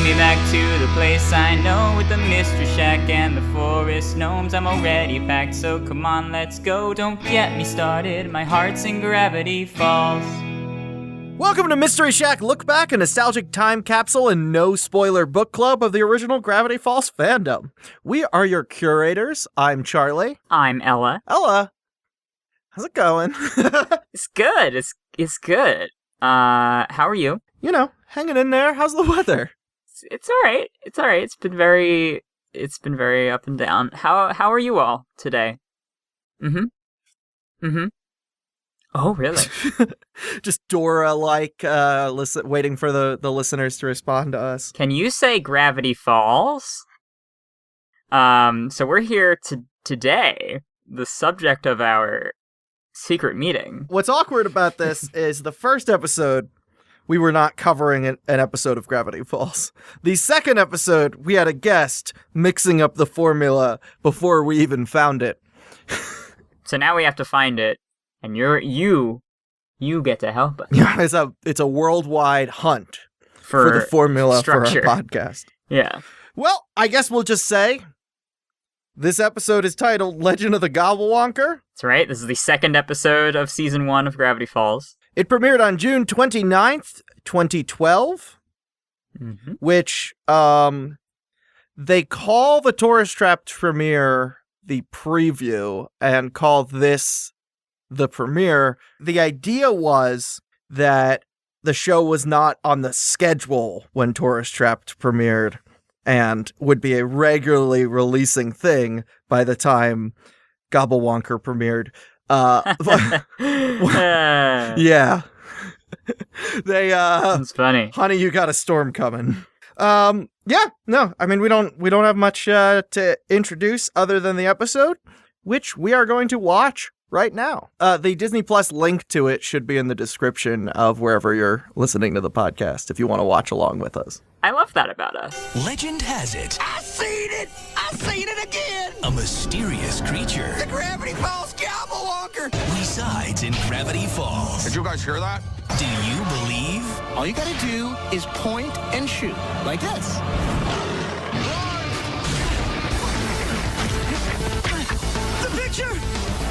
me back to the place I know, with the mystery shack and the forest gnomes. I'm already packed, so come on, let's go. Don't get me started, my heart's in Gravity Falls. Welcome to Mystery Shack Look Back, a nostalgic time capsule and no-spoiler book club of the original Gravity Falls fandom. We are your curators. I'm Charlie. I'm Ella. Ella, how's it going? It's good. It's good. How are you? You know, hanging in there. How's the weather? It's all right. It's all right. It's been very up and down. How are you all today? Oh, really? Just Dora-like, waiting for the listeners to respond to us. Can you say Gravity Falls? So we're here today, the subject of our secret meeting. What's awkward about this is the first episode, we were not covering an episode of Gravity Falls. The second episode, we had a guest mixing up the formula before we even found it. So now we have to find it. And you get to help us. Yeah, it's a worldwide hunt for the formula structure for our podcast. Yeah. Well, I guess we'll just say this episode is titled Legend of the Gobblewonker. That's right. This is the second episode of Season 1 of Gravity Falls. It premiered on June 29th, 2012, which they call the Tourist Trap premiere the preview and call this the premiere. The idea was that the show was not on the schedule when Tourist Trap premiered and would be a regularly releasing thing by the time Gobblewonker premiered. Yeah. That's funny. Honey, you got a storm coming. Yeah, no, I mean, we don't have much to introduce other than the episode, which we are going to watch right now. The Disney Plus link to it should be in the description of wherever you're listening to the podcast if you want to watch along with us. I love that about us. Legend has it. I seen it! I seen it again! A mysterious creature The Gravity Falls Gobblewonker! resides in Gravity Falls. Did you guys hear that? Do you believe? All you gotta do is point and shoot. Like this. The picture!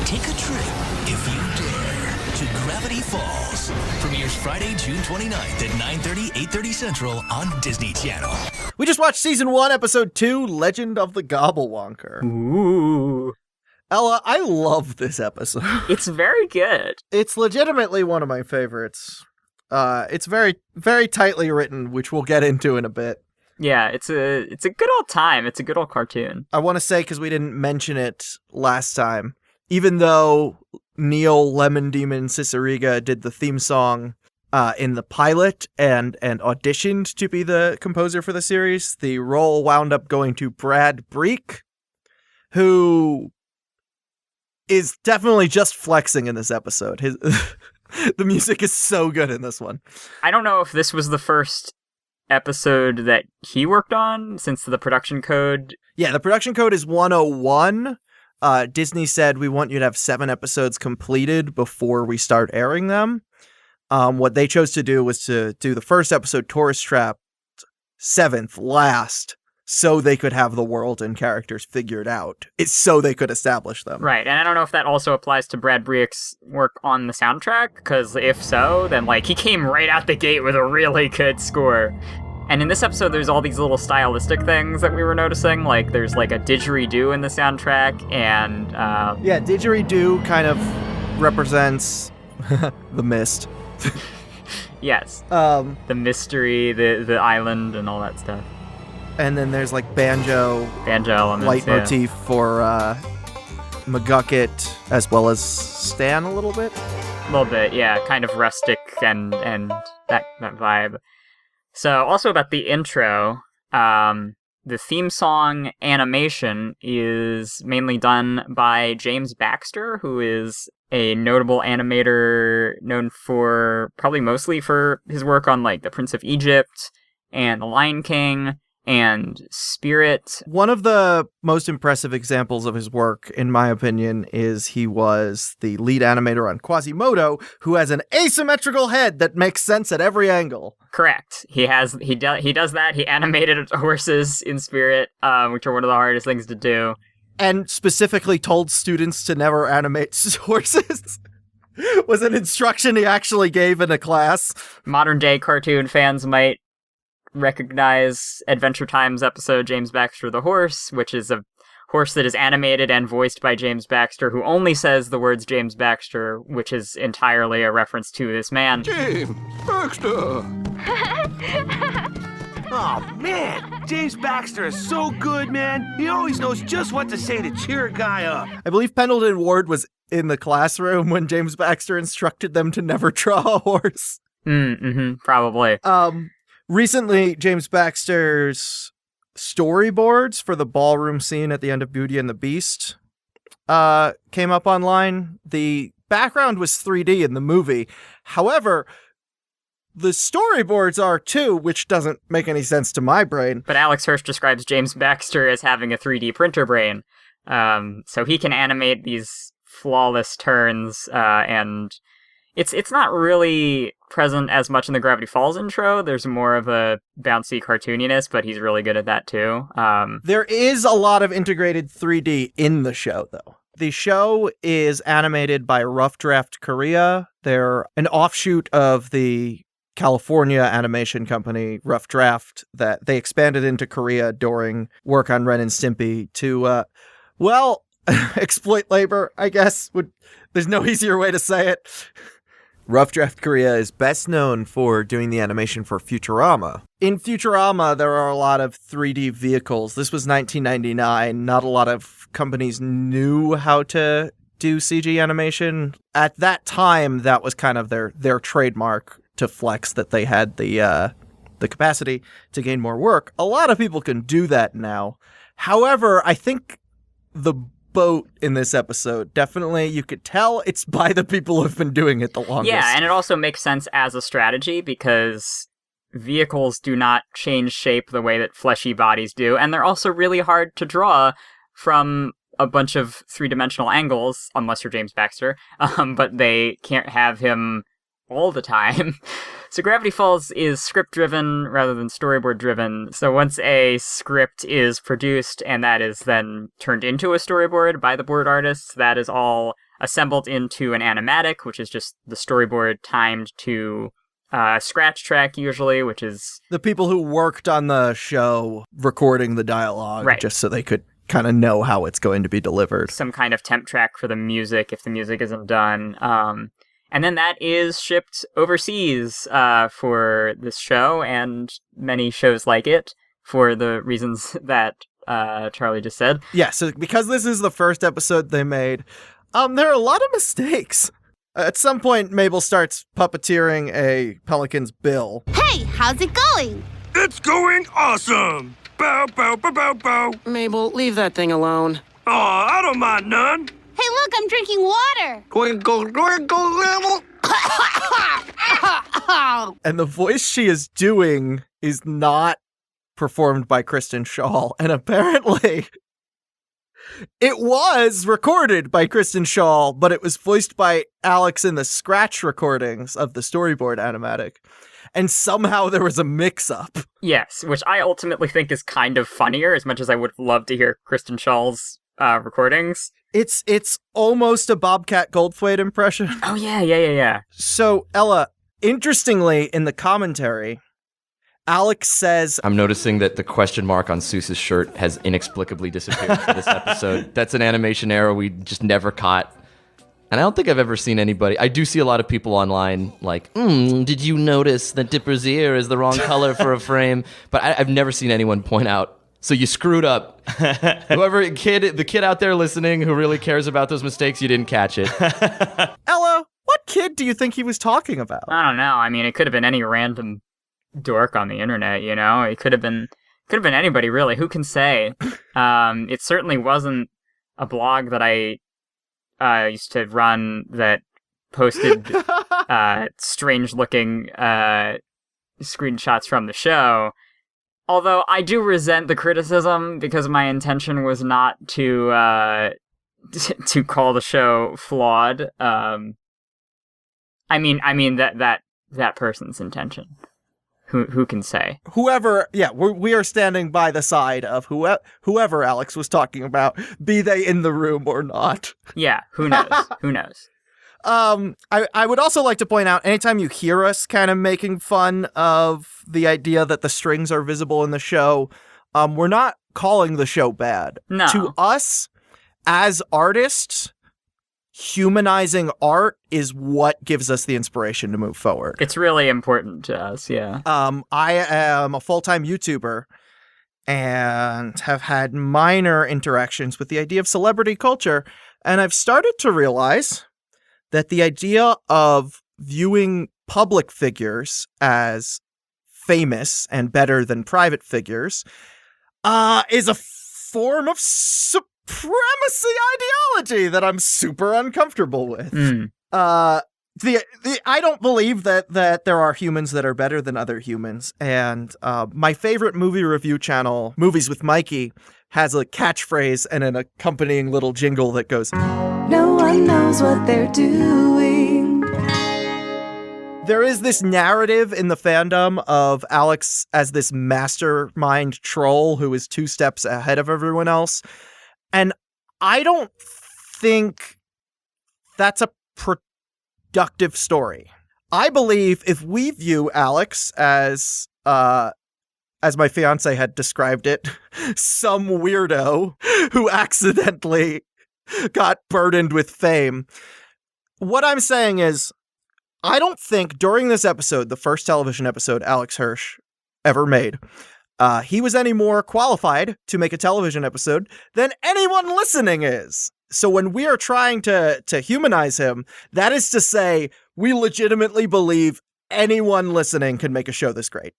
Take a trip, if you dare, to Gravity Falls. Premieres Friday, June 29th at 9:30, 8:30 Central on Disney Channel. We just watched Season 1, Episode 2, Legend of the Gobblewonker. Ooh. Ella, I love this episode. It's very good. It's legitimately one of my favorites. It's very, very tightly written, which we'll get into in a bit. Yeah, it's a good old time. It's a good old cartoon. I want to say, because we didn't mention it last time, even though Neil Lemon Demon Ciceriga did the theme song in the pilot and auditioned to be the composer for the series, the role wound up going to Brad Breek, who is definitely just flexing in this episode. The music is so good in this one. I don't know if this was the first episode that he worked on, since the production code... Yeah, the production code is 101. Disney said, we want you to have 7 episodes completed before we start airing them. What they chose to do was to do the first episode, Tourist Trap, 7th, last, so they could have the world and characters figured out. It's so they could establish them. Right, and I don't know if that also applies to Brad Breek's work on the soundtrack, because if so, then he came right out the gate with a really good score. And in this episode, there's all these little stylistic things that we were noticing. Like, there's a didgeridoo in the soundtrack, and... Yeah, didgeridoo kind of represents the mist. Yes. The mystery, the island, and all that stuff. And then there's, banjo elements, leitmotif for McGucket, as well as Stan a little bit. A little bit, yeah. Kind of rustic and that vibe. So, also about the intro, the theme song animation is mainly done by James Baxter, who is a notable animator known for, probably mostly for his work on, The Prince of Egypt and The Lion King, and Spirit. One of the most impressive examples of his work, in my opinion, is he was the lead animator on Quasimodo, who has an asymmetrical head that makes sense at every angle. Correct. He does that. He animated horses in Spirit, which are one of the hardest things to do. And specifically told students to never animate horses. Was an instruction he actually gave in a class. Modern day cartoon fans might recognize Adventure Time's episode James Baxter the Horse, which is a horse that is animated and voiced by James Baxter, who only says the words James Baxter, which is entirely a reference to this man. James Baxter! Oh, man! James Baxter is so good, man! He always knows just what to say to cheer a guy up. I believe Pendleton Ward was in the classroom when James Baxter instructed them to never draw a horse. Probably. Recently, James Baxter's storyboards for the ballroom scene at the end of Beauty and the Beast came up online. The background was 3D in the movie. However, the storyboards are too, which doesn't make any sense to my brain. But Alex Hirsch describes James Baxter as having a 3D printer brain. So he can animate these flawless turns, and it's not really present as much in the Gravity Falls intro. There's more of a bouncy cartooniness, but he's really good at that too. There is a lot of integrated 3D in the show, though. The show is animated by Rough Draft Korea. They're an offshoot of the California animation company, Rough Draft, that they expanded into Korea during work on Ren and Stimpy to, exploit labor, I guess. There's no easier way to say it. Rough Draft Korea is best known for doing the animation for Futurama. In Futurama, there are a lot of 3D vehicles. This was 1999. Not a lot of companies knew how to do CG animation. At that time, that was kind of their trademark to flex that they had the capacity to gain more work. A lot of people can do that now. However, I think the boat in this episode, definitely you could tell it's by the people who've been doing it the longest. Yeah, and it also makes sense as a strategy because vehicles do not change shape the way that fleshy bodies do, and they're also really hard to draw from a bunch of three-dimensional angles, unless you're James Baxter, but they can't have him all the time. So Gravity Falls is script-driven rather than storyboard-driven. So once a script is produced and that is then turned into a storyboard by the board artists, that is all assembled into an animatic, which is just the storyboard timed to a scratch track usually, which is the people who worked on the show recording the dialogue, right, just so they could kind of know how it's going to be delivered. Some kind of temp track for the music if the music isn't done. And then that is shipped overseas for this show and many shows like it for the reasons that Charlie just said. Yeah, so because this is the first episode they made, there are a lot of mistakes. At some point, Mabel starts puppeteering a pelican's bill. Hey, how's it going? It's going awesome! Bow, bow, bow, bow, bow. Mabel, leave that thing alone. Aw, I don't mind none. Hey, look, I'm drinking water. Twinkle, twinkle, little. And the voice she is doing is not performed by Kristen Schaal. And apparently, it was recorded by Kristen Schaal, but it was voiced by Alex in the scratch recordings of the storyboard animatic. And somehow there was a mix-up. Yes, which I ultimately think is kind of funnier, as much as I would love to hear Kristen Schaal's recordings. It's almost a Bobcat Goldthwait impression. Oh, yeah. So, Ella, interestingly, in the commentary, Alex says, I'm noticing that the question mark on Seuss's shirt has inexplicably disappeared for this episode. That's an animation error we just never caught. And I don't think I've ever seen anybody. I do see a lot of people online like, did you notice that Dipper's ear is the wrong color for a frame? But I've never seen anyone point out, so you screwed up. The kid out there listening who really cares about those mistakes, you didn't catch it. Ella, what kid do you think he was talking about? I don't know. I mean, it could have been any random dork on the internet, you know? It could have been anybody, really. Who can say? It certainly wasn't a blog that I used to run that posted strange-looking screenshots from the show. Although I do resent the criticism because my intention was not to to call the show flawed. I mean that person's intention. Who can say? Whoever, yeah, we are standing by the side of whoever Alex was talking about, be they in the room or not. Yeah, who knows? Who knows? I would also like to point out, anytime you hear us kind of making fun of the idea that the strings are visible in the show, we're not calling the show bad. No. To us, as artists, humanizing art is what gives us the inspiration to move forward. It's really important to us, yeah. I am a full-time YouTuber and have had minor interactions with the idea of celebrity culture, and I've started to realize that the idea of viewing public figures as famous and better than private figures is a form of supremacy ideology that I'm super uncomfortable with. I don't believe that there are humans that are better than other humans, and my favorite movie review channel, Movies with Mikey, has a catchphrase and an accompanying little jingle that goes, "No one knows what they're doing." There is this narrative in the fandom of Alex as this mastermind troll who is 2 steps ahead of everyone else. And I don't think that's a productive story. I believe if we view Alex as my fiance had described it, some weirdo who accidentally got burdened with fame. What I'm saying is, I don't think during this episode, the first television episode Alex Hirsch ever made, he was any more qualified to make a television episode than anyone listening is. So when we are trying to humanize him, that is to say, we legitimately believe anyone listening can make a show this great.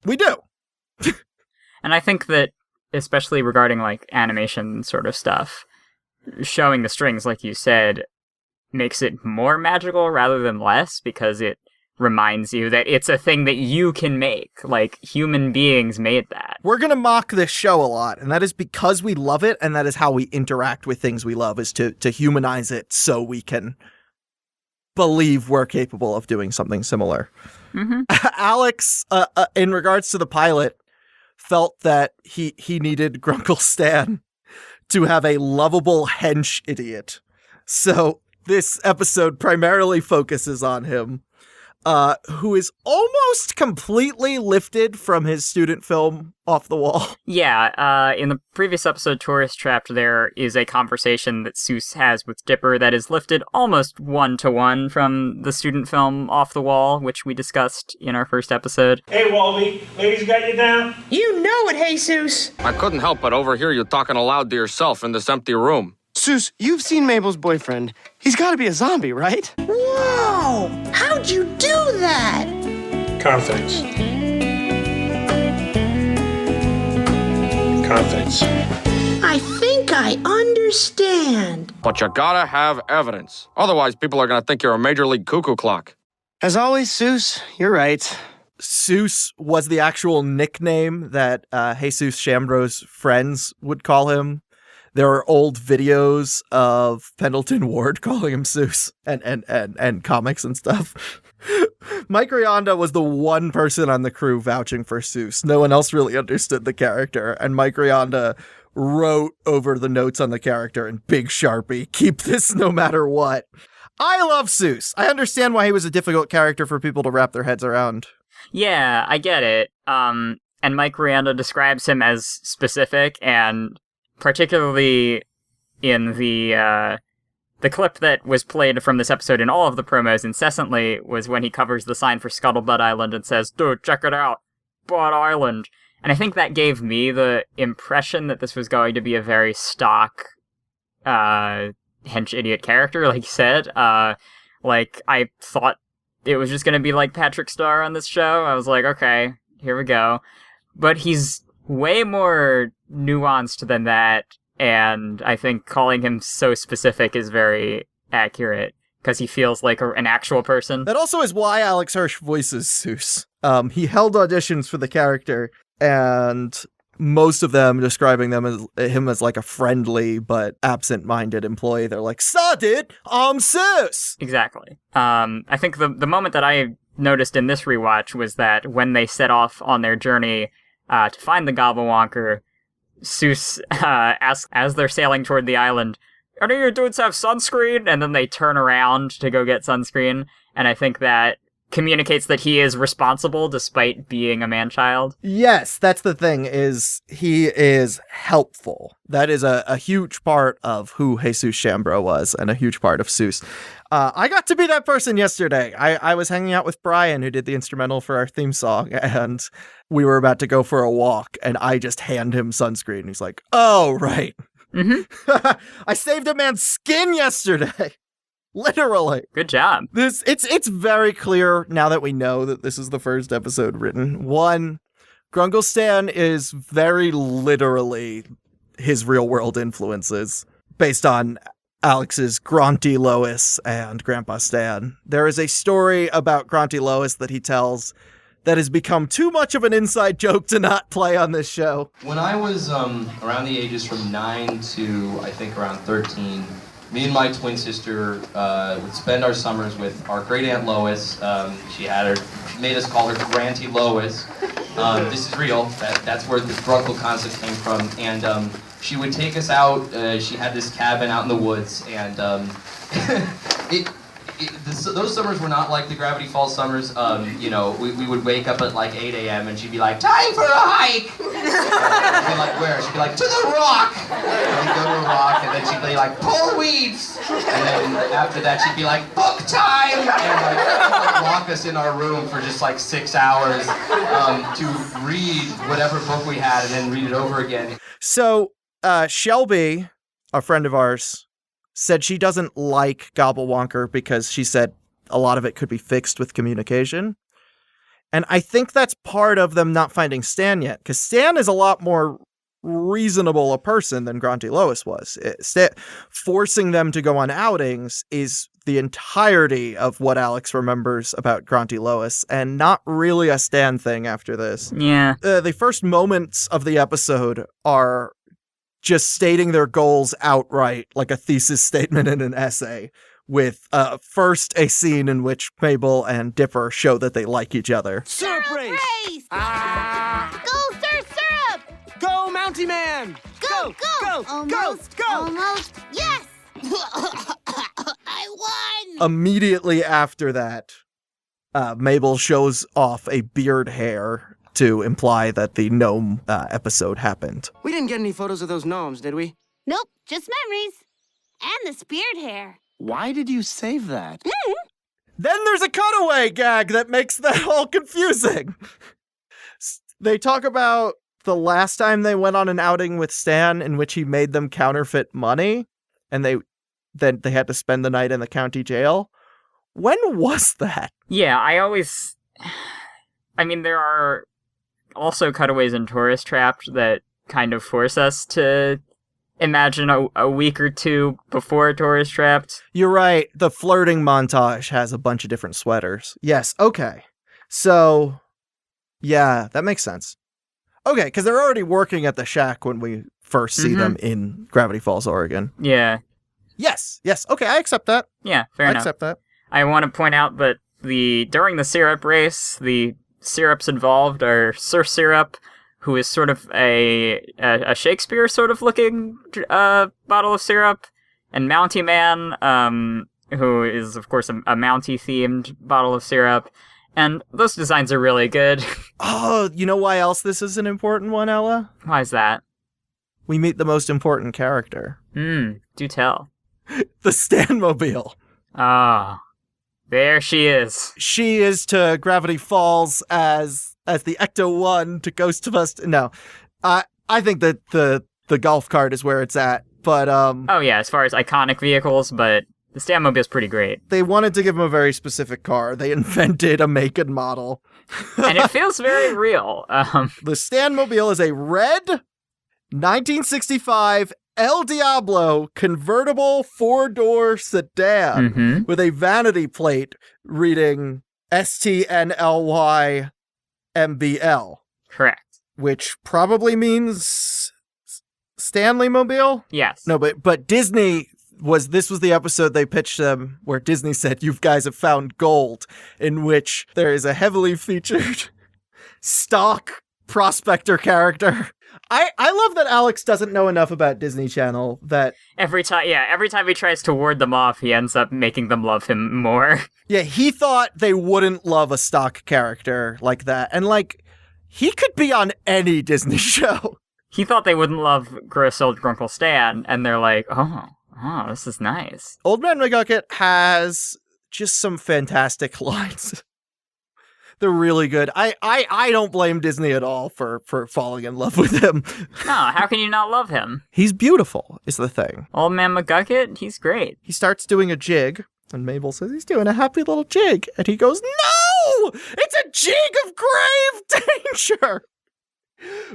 We do. And I think that, especially regarding like animation sort of stuff, showing the strings, like you said, makes it more magical rather than less, because it reminds you that it's a thing that you can make. Like, human beings made that. We're going to mock this show a lot, and that is because we love it, and that is how we interact with things we love, is to humanize it so we can believe we're capable of doing something similar. Mm-hmm. Alex, in regards to the pilot, felt that he needed Grunkle Stan to have a lovable hench idiot. So this episode primarily focuses on him, who is almost completely lifted from his student film Off the Wall. Yeah, in the previous episode, Tourist Trapped, there is a conversation that Seuss has with Dipper that is lifted almost 1-to-1 from the student film Off the Wall, which we discussed in our first episode. Hey, Walby, ladies got you down? You know it, Jesus! I couldn't help but overhear you talking aloud to yourself in this empty room. Seuss, you've seen Mabel's boyfriend. He's got to be a zombie, right? Whoa! How'd you do that? Confidence. Confidence. I think I understand. But you gotta have evidence. Otherwise, people are gonna think you're a major league cuckoo clock. As always, Seuss, you're right. Seuss was the actual nickname that Jesus Shambro's friends would call him. There are old videos of Pendleton Ward calling him Seuss and comics and stuff. Mike Rianda was the one person on the crew vouching for Seuss. No one else really understood the character, and Mike Rianda wrote over the notes on the character in big Sharpie, "Keep this no matter what." I love Seuss. I understand why he was a difficult character for people to wrap their heads around. Yeah, I get it. And Mike Rianda describes him as specific, and particularly in the clip that was played from this episode in all of the promos incessantly was when he covers the sign for Scuttlebutt Island and says, "Dude, check it out, Butt Island." And I think that gave me the impression that this was going to be a very stock hench idiot character, like you said. Like, I thought it was just going to be like Patrick Starr on this show. I was like, okay, here we go. But he's way more nuanced than that, and I think calling him so specific is very accurate, because he feels like an actual person. That also is why Alex Hirsch voices Seuss. He held auditions for the character, and most of them describing him as like a friendly but absent-minded employee. They're like, "Saw dude, I'm Sus." Exactly. I think the moment that I noticed in this rewatch was that when they set off on their journey to find the Gobblewonker, Sus asks, as they're sailing toward the island, "Any of your dudes have sunscreen?" And then they turn around to go get sunscreen, and I think that communicates that he is responsible despite being a man-child. Yes, that's the thing, is he is helpful. That is a huge part of who Jesus Chambro was, and a huge part of Sus. I got to be that person yesterday. I was hanging out with Brian, who did the instrumental for our theme song, and we were about to go for a walk, and I just hand him sunscreen. He's like, "Oh, right." Mm-hmm. I saved a man's skin yesterday. Literally. Good job. It's very clear now that we know that this is the first episode written. One, Grungle Stan is very literally his real world influences based on Alex's Grunty Lois and Grandpa Stan. There is a story about Grunty Lois that he tells that has become too much of an inside joke to not play on this show. When I was around the ages from 9 to, I think, around 13, me and my twin sister would spend our summers with our great aunt Lois. She made us call her Granty Lois. This is real. That's where the Grunkle concept came from. And she would take us out. She had this cabin out in the woods, and those summers were not like the Gravity Falls summers. We would wake up at like 8 a.m. and she'd be like, "Time for a hike!" I'd be like, "Where?" She'd be like, "To the rock!" And we'd go to a rock, and then she'd be like, "Pull weeds!" And then after that, she'd be like, "Book time!" And like lock us in our room for just like 6 hours to read whatever book we had and then read it over again. So, Shelby, a friend of ours, said she doesn't like Gobblewonker because she said a lot of it could be fixed with communication. And I think that's part of them not finding Stan yet, because Stan is a lot more reasonable a person than Grunty Lois was. Forcing them to go on outings is the entirety of what Alex remembers about Grunty Lois, and not really a Stan thing after this. Yeah. The first moments of the episode are just stating their goals outright, like a thesis statement in an essay, with first a scene in which Mabel and Dipper show that they like each other. Syrup race! Go, Sir Syrup! Go, Mountie Man! Go! Go! Almost. Yes! I won! Immediately after that, Mabel shows off a beard hair to imply that the gnome episode happened. We didn't get any photos of those gnomes, did we? Nope, just memories. And the speared hair. Why did you save that? Then there's a cutaway gag that makes that all confusing. They talk about the last time they went on an outing with Stan in which he made them counterfeit money, and they had to spend the night in the county jail. When was that? Yeah, there are also cutaways in Tourist Trapped that kind of force us to imagine a week or two before Tourist Trapped. You're right. The flirting montage has a bunch of different sweaters. Yes, okay. So, yeah, that makes sense. Okay, because they're already working at the shack when we first see them in Gravity Falls, Oregon. Yeah. Yes. Okay, I accept that. Yeah, fair enough. I accept that. I want to point out that during the syrup race, the syrups involved are Sir Syrup, who is sort of a Shakespeare sort of looking bottle of syrup, and Mountie Man, who is of course a Mountie themed bottle of syrup, and those designs are really good. Oh, you know why else this is an important one, Ella? Why is that? We meet the most important character. Do tell. The Stanmobile. Ah. There she is. She is to Gravity Falls as the Ecto-1 to Ghostbusters. No, I think that the golf cart is where it's at. But oh yeah, as far as iconic vehicles, but the Stanmobile's pretty great. They wanted to give him a very specific car. They invented a make and model, and it feels very real. The Stanmobile is a red 1965 El Diablo convertible 4-door sedan with a vanity plate reading STNLY MBL. Correct. which probably means Stanley Mobile? Yes. No, but Disney this was the episode they pitched them where Disney said, you guys have found gold, in which there is a heavily featured stock prospector character. I love that Alex doesn't know enough about Disney Channel that every time he tries to ward them off, he ends up making them love him more. Yeah, he thought they wouldn't love a stock character like that. And like, he could be on any Disney show. He thought they wouldn't love gross old Grunkle Stan, and they're like, oh, this is nice. Old Man McGucket has just some fantastic lines. They're really good. I don't blame Disney at all for falling in love with him. No, how can you not love him? He's beautiful, is the thing. Old Man McGucket, he's great. He starts doing a jig, and Mabel says he's doing a happy little jig. And he goes, no! It's a jig of grave danger!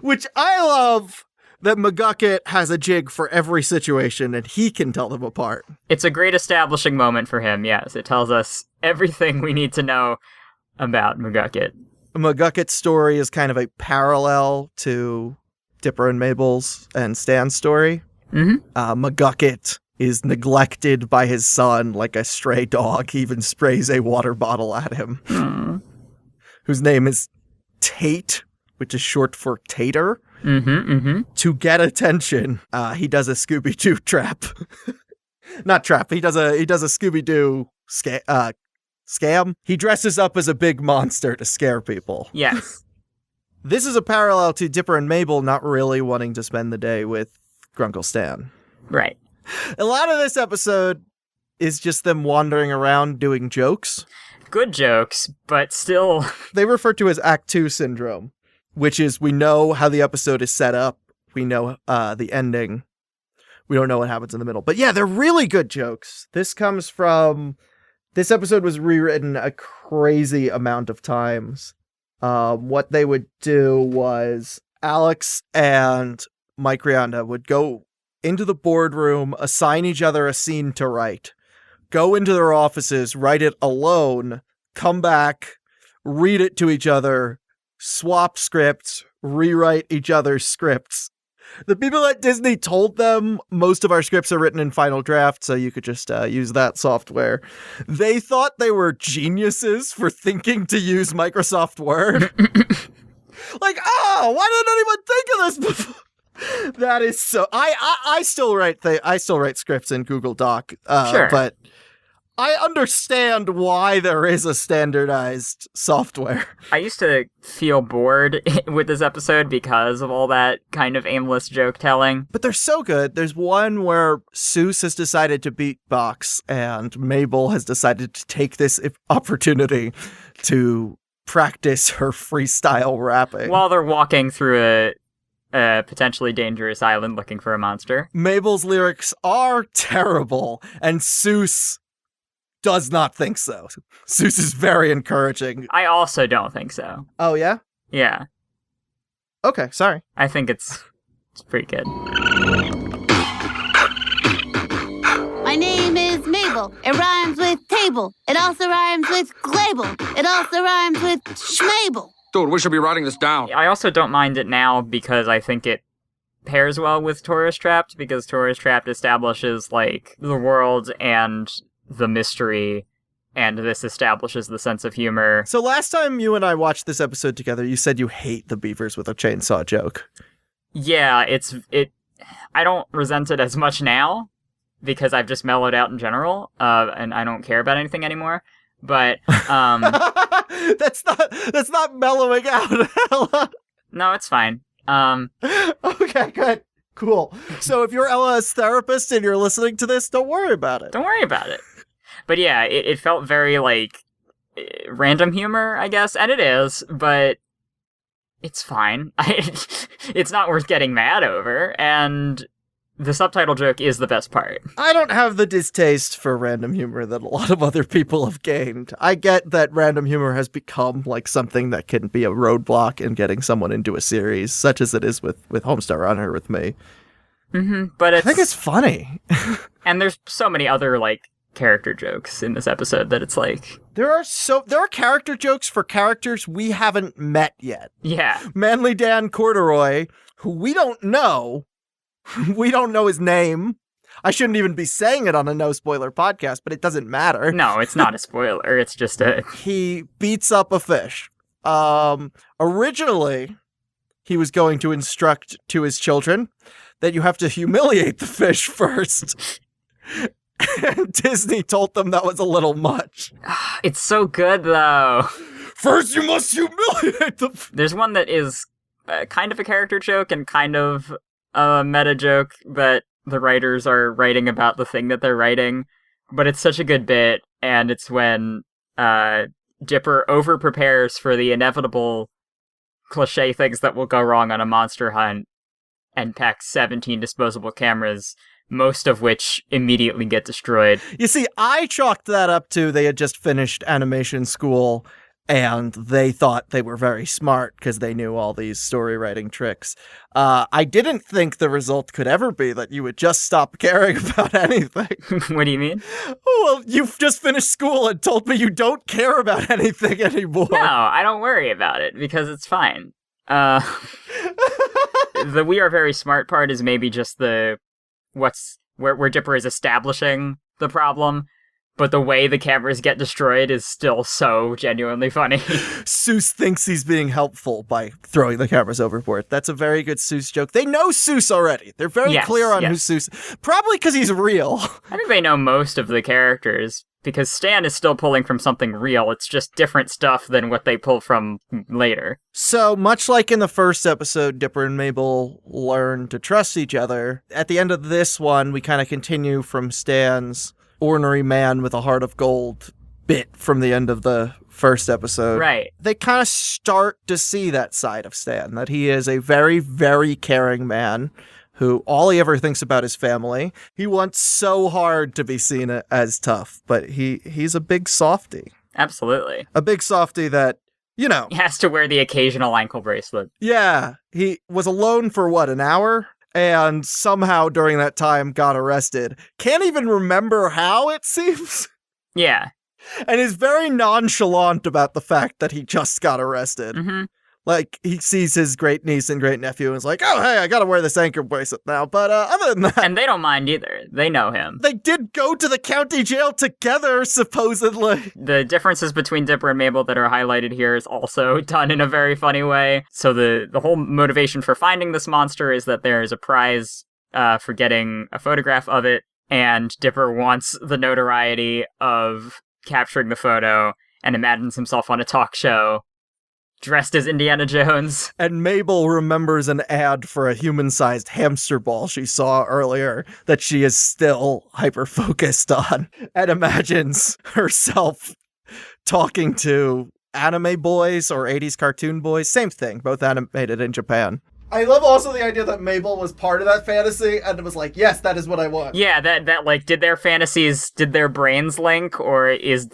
Which I love that McGucket has a jig for every situation, and he can tell them apart. It's a great establishing moment for him, yes. It tells us everything we need to know about McGucket. McGucket's story is kind of a parallel to Dipper and Mabel's and Stan's story. Mm-hmm. McGucket is neglected by his son like a stray dog. He even sprays a water bottle at him. Whose name is Tate, which is short for Tater. To get attention, he does a Scooby-Doo trap. Not trap. He does a Scooby-Doo scam. He dresses up as a big monster to scare people. Yes. This is a parallel to Dipper and Mabel not really wanting to spend the day with Grunkle Stan. Right. A lot of this episode is just them wandering around doing jokes. Good jokes, but still... They refer to as Act 2 syndrome, which is we know how the episode is set up. We know the ending. We don't know what happens in the middle. But yeah, they're really good jokes. This comes from... This episode was rewritten a crazy amount of times. What they would do was Alex and Mike Rianda would go into the boardroom, assign each other a scene to write, go into their offices, write it alone, come back, read it to each other, swap scripts, rewrite each other's scripts. The people at Disney told them most of our scripts are written in Final Draft, so you could just use that software. They thought they were geniuses for thinking to use Microsoft Word. Like, why didn't anyone think of this before? That is so... I still write scripts in Google Doc, sure. But I understand why there is a standardized software. I used to feel bored with this episode because of all that kind of aimless joke telling. But they're so good. There's one where Seuss has decided to beatbox, and Mabel has decided to take this opportunity to practice her freestyle rapping. While they're walking through a potentially dangerous island looking for a monster. Mabel's lyrics are terrible, and Seuss does not think so. Seuss is very encouraging. I also don't think so. Oh, yeah? Yeah. Okay, sorry. I think it's pretty good. My name is Mabel. It rhymes with table. It also rhymes with glable. It also rhymes with schmabel. Dude, we should be writing this down. I also don't mind it now because I think it pairs well with Tourist Trapped, because Tourist Trapped establishes, like, the world and the mystery, and this establishes the sense of humor. So last time you and I watched this episode together, you said you hate the beavers with a chainsaw joke. Yeah, I don't resent it as much now, because I've just mellowed out in general, and I don't care about anything anymore. But that's not mellowing out, Ella. No, it's fine. Okay, good. Cool. So if you're Ella's therapist and you're listening to this, don't worry about it. Don't worry about it. But yeah, it felt very, like, random humor, I guess, and it is, but it's fine. It's not worth getting mad over, and the subtitle joke is the best part. I don't have the distaste for random humor that a lot of other people have gained. I get that random humor has become like something that can be a roadblock in getting someone into a series, such as it is with Homestar Runner with me. Mm-hmm, but I think it's funny. And there's so many other, like, character jokes in this episode that it's like... There are character jokes for characters we haven't met yet. Yeah. Manly Dan Corduroy, who we don't know. We don't know his name. I shouldn't even be saying it on a no spoiler podcast, but it doesn't matter. No, it's not a spoiler. It's just He beats up a fish. Originally, he was going to instruct to his children that you have to humiliate the fish first. And Disney told them that was a little much. It's so good, though. First, you must humiliate the fish. There's one that is kind of a character joke and kind of a meta joke that the writers are writing about the thing that they're writing, but it's such a good bit, and it's when Dipper over-prepares for the inevitable cliche things that will go wrong on a monster hunt and packs 17 disposable cameras, most of which immediately get destroyed. You see, I chalked that up to they had just finished animation school, and they thought they were very smart because they knew all these story writing tricks. I didn't think the result could ever be that you would just stop caring about anything. What do you mean? Well, you've just finished school and told me you don't care about anything anymore. No, I don't worry about it because it's fine. The we are very smart part is maybe just where Dipper is establishing the problem. But the way the cameras get destroyed is still so genuinely funny. Seuss thinks he's being helpful by throwing the cameras overboard. That's a very good Seuss joke. They know Seuss already. They're very clear on who Seuss... Probably because he's real. I think they know most of the characters, because Stan is still pulling from something real. It's just different stuff than what they pull from later. So, much like in the first episode, Dipper and Mabel learn to trust each other. At the end of this one, we kind of continue from Stan's ornery man with a heart of gold bit from the end of the first episode. Right. They kind of start to see that side of Stan, that he is a very, very caring man who all he ever thinks about is family. He wants so hard to be seen as tough, but he's a big softy. Absolutely. A big softy that, you know... He has to wear the occasional ankle bracelet. Yeah. He was alone for, an hour? And somehow during that time got arrested. Can't even remember how, it seems. Yeah. And is very nonchalant about the fact that he just got arrested. Mm-hmm. Like, he sees his great niece and great nephew and is like, oh, hey, I gotta wear this ankle bracelet now. But other than that... And they don't mind either. They know him. They did go to the county jail together, supposedly. The differences between Dipper and Mabel that are highlighted here is also done in a very funny way. So the whole motivation for finding this monster is that there is a prize for getting a photograph of it, and Dipper wants the notoriety of capturing the photo and imagines himself on a talk show dressed as Indiana Jones. And Mabel remembers an ad for a human-sized hamster ball she saw earlier that she is still hyper-focused on, and imagines herself talking to anime boys or 80s cartoon boys. Same thing, both animated in Japan. I love also the idea that Mabel was part of that fantasy and was like, yes, that is what I want. Yeah, that like, did their brains link, or is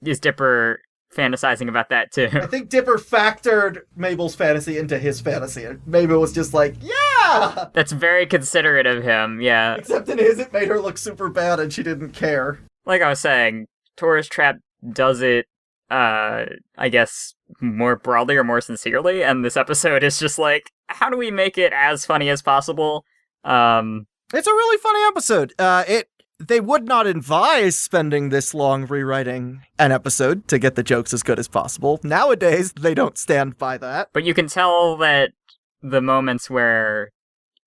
Dipper fantasizing about that too? I think Dipper factored Mabel's fantasy into his fantasy, and Mabel was just like, yeah! That's very considerate of him, yeah. Except in his, it made her look super bad and she didn't care. Like I was saying, Tourist Trap does it, I guess, more broadly or more sincerely, and this episode is just like, how do we make it as funny as possible? It's a really funny episode. They would not advise spending this long rewriting an episode to get the jokes as good as possible. Nowadays, they don't stand by that. But you can tell that the moments where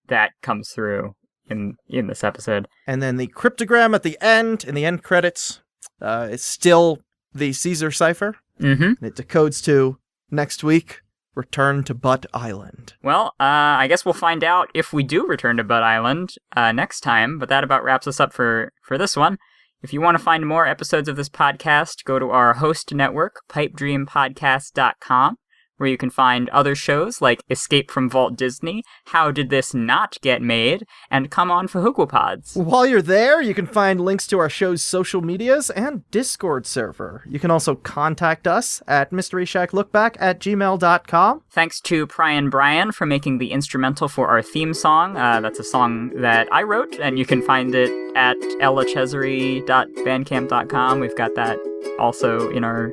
that comes through in this episode. And then the cryptogram at the end, in the end credits, is still the Caesar cipher. Mm-hmm. It decodes to next week. Return to Butt Island. Well, I guess we'll find out if we do return to Butt Island next time, but that about wraps us up for this one. If you want to find more episodes of this podcast, go to our host network, pipedreampodcast.com, where you can find other shows like Escape from Walt Disney, How Did This Not Get Made, and Come On for Hookwapods. While you're there, you can find links to our show's social medias and Discord server. You can also contact us at mysteryshacklookback@gmail.com. Thanks to Pryan Bryan for making the instrumental for our theme song. That's a song that I wrote, and you can find it at ellachessery.bandcamp.com. We've got that also in our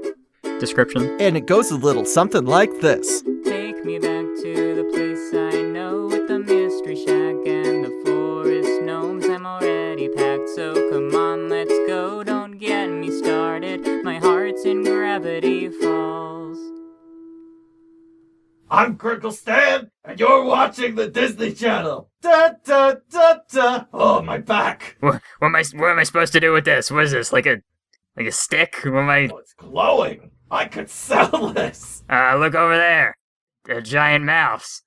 description. And it goes a little something like this. Take me back to the place I know with the mystery shack and the forest gnomes. I'm already packed, so come on, let's go. Don't get me started. My heart's in Gravity Falls. I'm Crinkle Stan, and you're watching the Disney Channel. Da da da da. Oh, my back. What am I supposed to do with this? What is this? Like a stick? What am I? Oh, it's glowing. I could sell this. Look over there. A giant mouse.